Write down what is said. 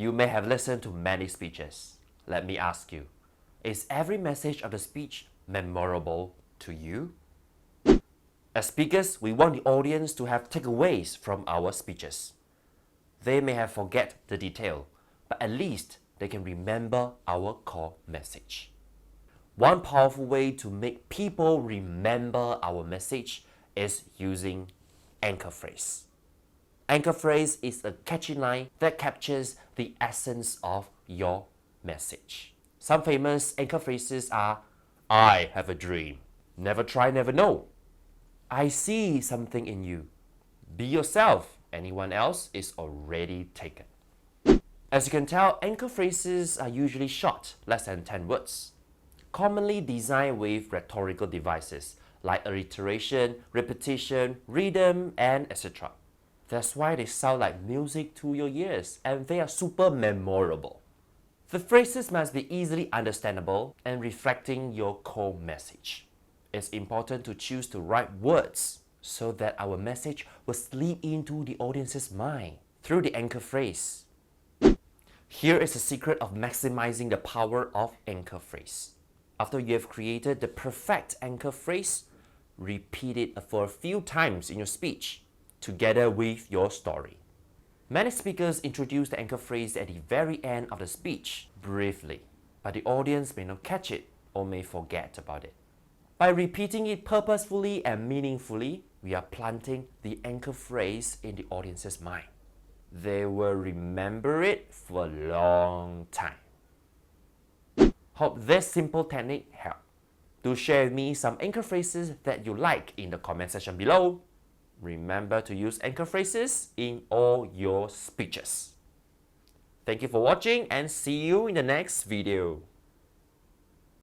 You may have listened to many speeches. Let me ask you, is every message of the speech memorable to you? As speakers, we want the audience to have takeaways from our speeches. They may have forget the detail, but at least they can remember our core message. One powerful way to make people remember our message is using anchor phrase. Anchor phrase is a catchy line that captures the essence of your message. Some famous anchor phrases are, I have a dream, never try, never know. I see something in you. Be yourself, anyone else is already taken. As you can tell, anchor phrases are usually short, less than 10 words, commonly designed with rhetorical devices like alliteration, repetition, rhythm, and etc. That's why they sound like music to your ears, and they are super memorable. The phrases must be easily understandable and reflecting your core message. It's important to choose the right words so that our message will slip into the audience's mind through the anchor phrase. Here is the secret of maximizing the power of anchor phrase. After you have created the perfect anchor phrase, repeat it for a few times in your speech, together with your story. Many speakers introduce the anchor phrase at the very end of the speech, briefly, but the audience may not catch it or may forget about it. By repeating it purposefully and meaningfully, we are planting the anchor phrase in the audience's mind. They will remember it for a long time. Hope this simple technique helped. Do share with me some anchor phrases that you like in the comment section below. Remember to use anchor phrases in all your speeches. Thank you for watching and see you in the next video.